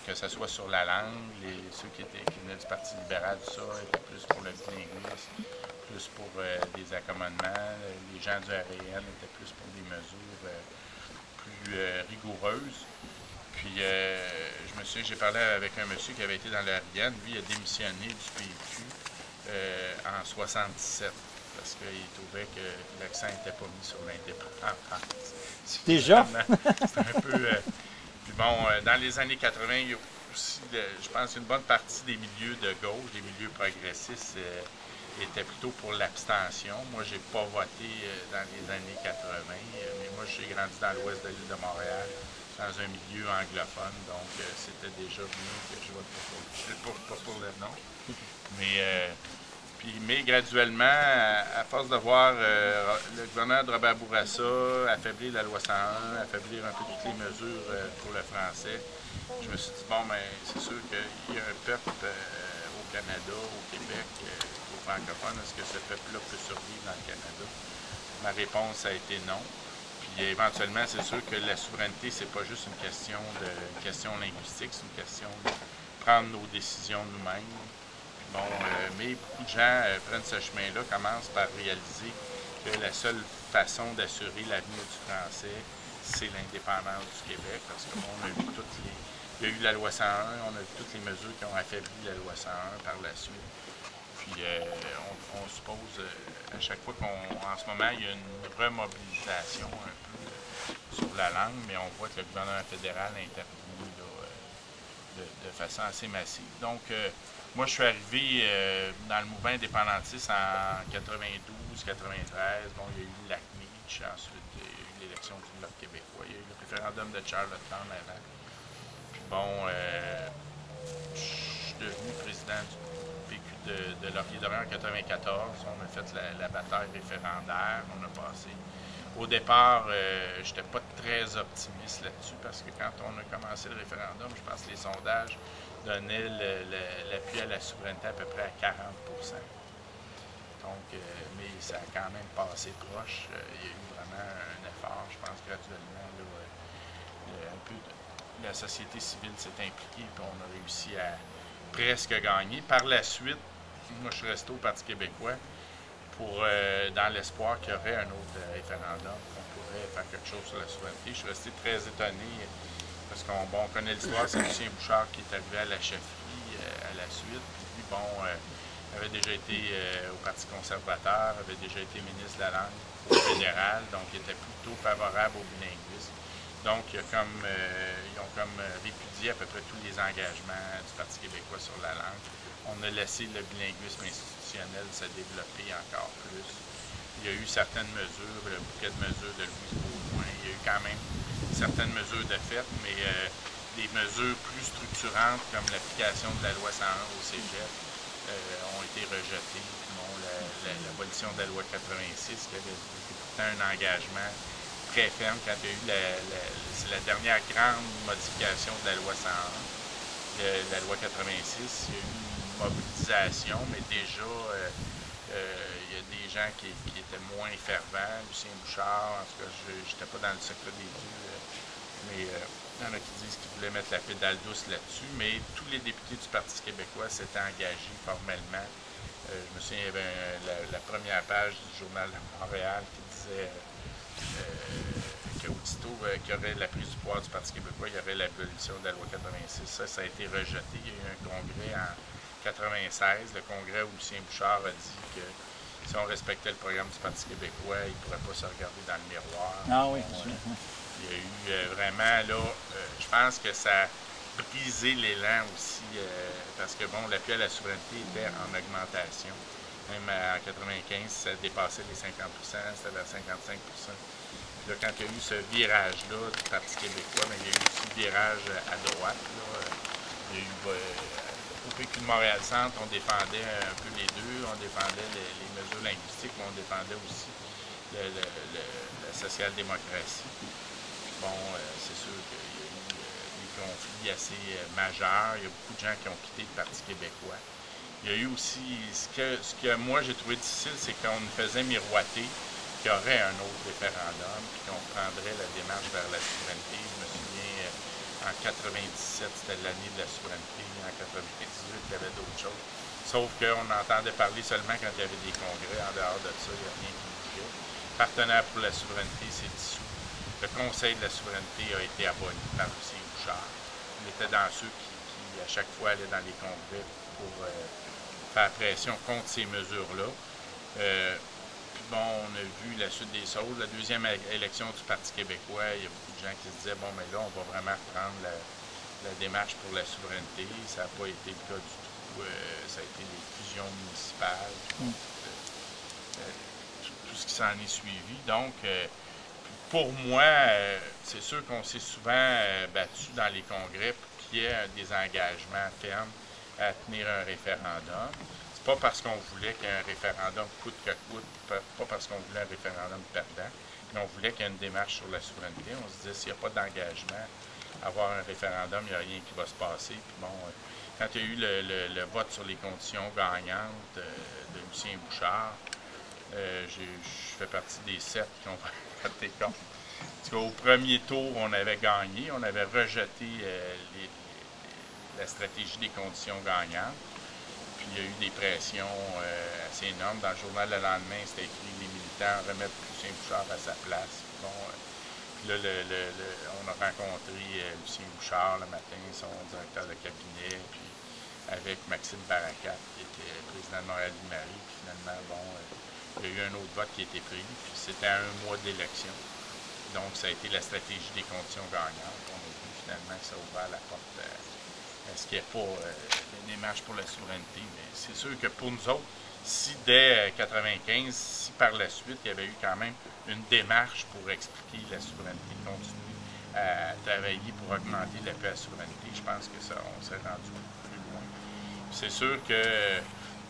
que ce soit sur la langue, ceux qui venaient du Parti libéral, tout ça, étaient plus pour le bilinguisme, plus pour des accommodements. Les gens du RN étaient plus pour des mesures plus rigoureuses. Puis, je me souviens, j'ai parlé avec un monsieur qui avait été dans le RN. Lui, il a démissionné du PQ en 77 parce qu'il trouvait que l'accent n'était pas mis sur l'indépendance. Déjà? C'est un peu... puis bon, dans les années 80, il y a aussi, je pense, une bonne partie des milieux de gauche, des milieux progressistes, étaient plutôt pour l'abstention. Moi, j'ai pas voté dans les années 80, mais moi, j'ai grandi dans l'ouest de l'île de Montréal, dans un milieu anglophone, donc c'était déjà venu que je vote pas pour le nom. Mais graduellement, à force de voir le gouverneur de Robert Bourassa affaiblir la loi 101, affaiblir un peu toutes les mesures pour le français, je me suis dit, bon, ben, c'est sûr qu'il y a un peuple au Canada, au Québec, au francophone. Est-ce que ce peuple-là peut survivre dans le Canada? Ma réponse a été non. Puis éventuellement, c'est sûr que la souveraineté, c'est pas juste une question linguistique, c'est une question de prendre nos décisions nous-mêmes. Bon, mais beaucoup de gens prennent ce chemin-là, commencent par réaliser que la seule façon d'assurer l'avenir du français, c'est l'indépendance du Québec, parce qu'on a vu il y a eu la loi 101, on a vu toutes les mesures qui ont affaibli la loi 101 par la suite. Puis on se pose, à chaque fois en ce moment, il y a une remobilisation un peu sur la langue, mais on voit que le gouvernement fédéral intervient de façon assez massive. Donc, moi, je suis arrivé dans le mouvement indépendantiste en 92, 93. Bon, il y a eu Lac-Meech, ensuite il y a eu l'élection du Bloc québécois, il y a eu le référendum de Charlottetown avant. Puis bon, je suis devenu président du PQ de Laurier-Dorion en 94. On a fait la bataille référendaire, on a passé. Au départ, je n'étais pas très optimiste là-dessus parce que quand on a commencé le référendum, je pense que les sondages donnaient l'appui à la souveraineté à peu près à 40 %. Donc, mais ça a quand même passé proche. Il y a eu vraiment un effort. Je pense graduellement, un peu la société civile s'est impliquée et on a réussi à presque gagner. Par la suite, moi, je suis resté au Parti québécois dans l'espoir qu'il y aurait un autre référendum, qu'on pourrait faire quelque chose sur la souveraineté. Je suis resté très étonné parce qu'on connaît l'histoire, c'est Lucien Bouchard qui est arrivé à la chefferie à la suite. Puis bon, avait déjà été au Parti conservateur, avait déjà été ministre de la langue au fédéral, donc il était plutôt favorable au bilinguisme. Donc, ils ont répudié à peu près tous les engagements du Parti québécois sur la langue. On a laissé le bilinguisme institutionnel se développer encore plus. Il y a eu certaines mesures, le bouquet de mesures de Louise Baudouin, il y a eu quand même certaines mesures de fait, mais des mesures plus structurantes comme l'application de la loi 101 au cégep ont été rejetées. Bon, l'abolition de la loi 86, qui avait été pourtant un engagement très ferme quand il y a eu c'est la dernière grande modification de la loi 101, la loi 86. Il y a eu une mobilisation, mais déjà, il y a des gens qui étaient moins fervents. Lucien Bouchard, en tout cas, je n'étais pas dans le secret des dieux, mais il y en a qui disent qu'ils voulaient mettre la pédale douce là-dessus. Mais tous les députés du Parti québécois s'étaient engagés formellement. Je me souviens, il y avait la première page du Journal de Montréal qui disait qu'aussitôt qu'il y aurait la prise du pouvoir du Parti québécois, il y aurait l'abolition de la loi 86. Ça a été rejeté. Il y a eu un congrès en 96, le congrès où Lucien Bouchard a dit que si on respectait le programme du Parti québécois, il ne pourrait pas se regarder dans le miroir. Ah oui, il y a eu vraiment, là, je pense que ça a brisé l'élan aussi, parce que, bon, l'appui à la souveraineté était en augmentation. Même en 95, ça dépassait les 50 %, c'était vers 55 %. Puis là, quand il y a eu ce virage-là du Parti québécois, mais il y a eu aussi le virage à droite. Là. Il y a eu, au PQ de Montréal-Centre, on défendait un peu les deux. On défendait les mesures linguistiques, mais on défendait aussi la social-démocratie. Bon, c'est sûr qu'il y a eu des conflits assez majeurs. Il y a beaucoup de gens qui ont quitté le Parti québécois. Il y a eu aussi, ce que moi j'ai trouvé difficile, c'est qu'on nous faisait miroiter qu'il y aurait un autre référendum, puis qu'on prendrait la démarche vers la souveraineté. Je me souviens, en 97, c'était l'année de la souveraineté. En 98, il y avait d'autres choses. Sauf qu'on entendait parler seulement quand il y avait des congrès. En dehors de ça, il n'y a rien qui bougeait. Partenaire pour la souveraineté s'est dissous. Le Conseil de la souveraineté a été aboli par Lucien Bouchard. Il était dans ceux qui à chaque fois, allaient dans les congrès pour faire pression contre ces mesures-là. Puis bon, on a vu la suite des choses. La deuxième élection du Parti québécois, il y a beaucoup de gens qui se disaient, bon, mais là, on va vraiment reprendre la démarche pour la souveraineté. Ça n'a pas été le cas du tout. Ça a été les fusions municipales, tout ce qui s'en est suivi. Donc, pour moi, c'est sûr qu'on s'est souvent battu dans les congrès pour qu'il y ait des engagements fermes à tenir un référendum. C'est pas parce qu'on voulait qu'un référendum coûte que coûte, pas parce qu'on voulait un référendum perdant, mais on voulait qu'il y ait une démarche sur la souveraineté. On se disait, s'il n'y a pas d'engagement à avoir un référendum, il n'y a rien qui va se passer. Puis bon, quand il y a eu le vote sur les conditions gagnantes de Lucien Bouchard, je fais partie des 7 qui ont voté contre. Parce qu'au premier tour, on avait gagné, on avait rejeté la stratégie des conditions gagnantes. Puis il y a eu des pressions assez énormes. Dans le journal le lendemain, c'était écrit « Les militants remettent Lucien Bouchard à sa place ». Bon, puis là, on a rencontré Lucien Bouchard le matin, son directeur de cabinet, puis avec Maxime Barakat, qui était président de Montréal-Marie. Puis finalement, bon, il y a eu un autre vote qui a été pris, puis c'était à un mois d'élection. Donc, ça a été la stratégie des conditions gagnantes. On a vu finalement que ça a ouvert la porte à ce qu'il n'y ait pas de démarche pour la souveraineté. Mais c'est sûr que pour nous autres, si dès 1995, si par la suite, il y avait eu quand même une démarche pour expliquer la souveraineté, continuer à travailler pour augmenter l'appui à la souveraineté, je pense que ça, on s'est rendu plus loin. C'est sûr que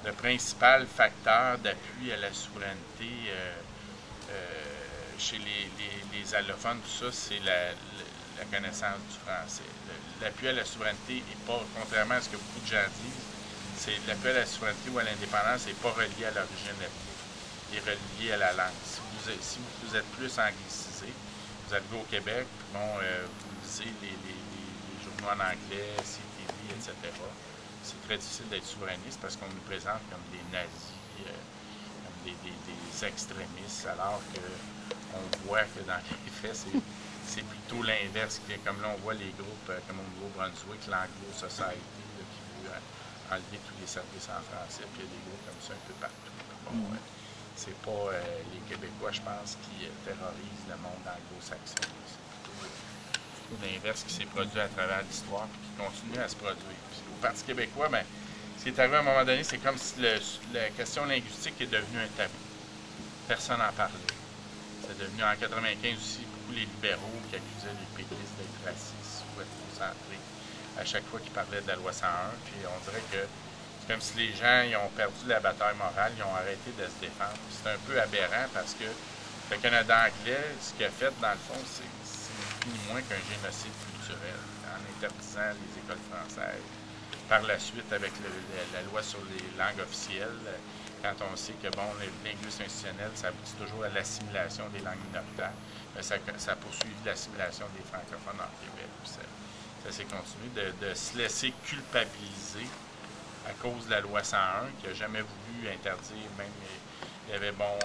le principal facteur d'appui à la souveraineté chez les allophones, tout ça, c'est la connaissance du français. L'appui à la souveraineté n'est pas, contrairement à ce que beaucoup de gens disent, l'appui à la souveraineté ou à l'indépendance n'est pas relié à l'origine ethnique, il est relié à la langue. Si vous êtes plus anglicisé, vous arrivez au Québec, bon, vous lisez les journaux en anglais, CTV, etc. C'est très difficile d'être souverainiste parce qu'on nous présente comme des nazis, comme des extrémistes, alors qu'on voit que dans les faits, c'est plutôt l'inverse. Comme là, on voit les groupes comme au Nouveau-Brunswick, l'Anglo Society, qui veut enlever tous les services en français, puis il y a des groupes comme ça un peu partout. Bon, c'est pas les Québécois, je pense, qui terrorisent le monde anglo-saxon. C'est plutôt l'inverse qui s'est produit à travers l'histoire et qui continue à se produire. Puis, au Parti québécois, bien, ce qui est arrivé à un moment donné, c'est comme si la question linguistique est devenue un tabou. Personne n'en parlait. C'est devenu en 1995 aussi beaucoup les libéraux qui accusaient les péquistes d'être racistes ou ethnocentrés à chaque fois qu'ils parlaient de la loi 101. Puis on dirait que c'est comme si les gens ils ont perdu la bataille morale, ils ont arrêté de se défendre. C'est un peu aberrant parce que le Canada anglais, ce qu'il a fait dans le fond, c'est ni moins qu'un génocide culturel en interdisant les écoles françaises. Par la suite, avec la loi sur les langues officielles, quand on sait que bon, les linguistes institutionnels, ça aboutit toujours à l'assimilation des langues minoritaires, mais ça poursuit l'assimilation des francophones en Québec. Ça s'est continué de se laisser culpabiliser à cause de la loi 101, qui n'a jamais voulu interdire, même il y avait, bon,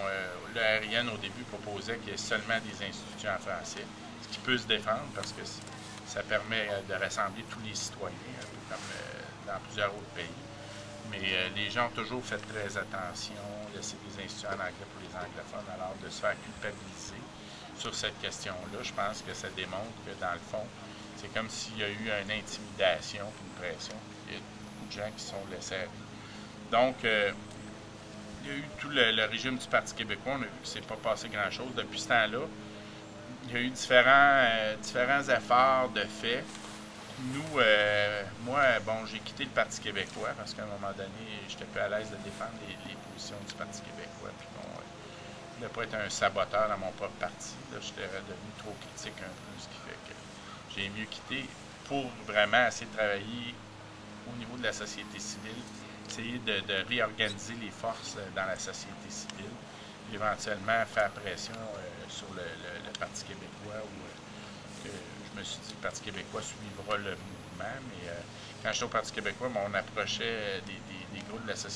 le RN au début proposait qu'il y ait seulement des instituts en français, ce qui peut se défendre parce que ça permet de rassembler tous les citoyens, un peu comme dans plusieurs autres pays. Mais les gens ont toujours fait très attention, laisser des instituts en anglais pour les anglophones, alors de se faire culpabiliser sur cette question-là, je pense que ça démontre que dans le fond, c'est comme s'il y a eu une intimidation, une pression, il y a beaucoup de gens qui sont laissés aller. Donc, il y a eu tout le régime du Parti québécois, on a vu que c'est pas passé grand-chose. Depuis ce temps-là, il y a eu différents efforts de fait. Nous, moi, bon, j'ai quitté le Parti québécois parce qu'à un moment donné, j'étais plus à l'aise de défendre les positions du Parti québécois. Puis bon, je ne voulais pas être un saboteur dans mon propre parti. J'étais devenu trop critique un peu, ce qui fait que j'ai mieux quitté pour vraiment essayer de travailler au niveau de la société civile, essayer de réorganiser les forces dans la société civile, éventuellement faire pression sur le Parti québécois où je je me suis dit que le Parti québécois suivra le mouvement, mais quand j'étais au Parti québécois, on approchait des groupes de la société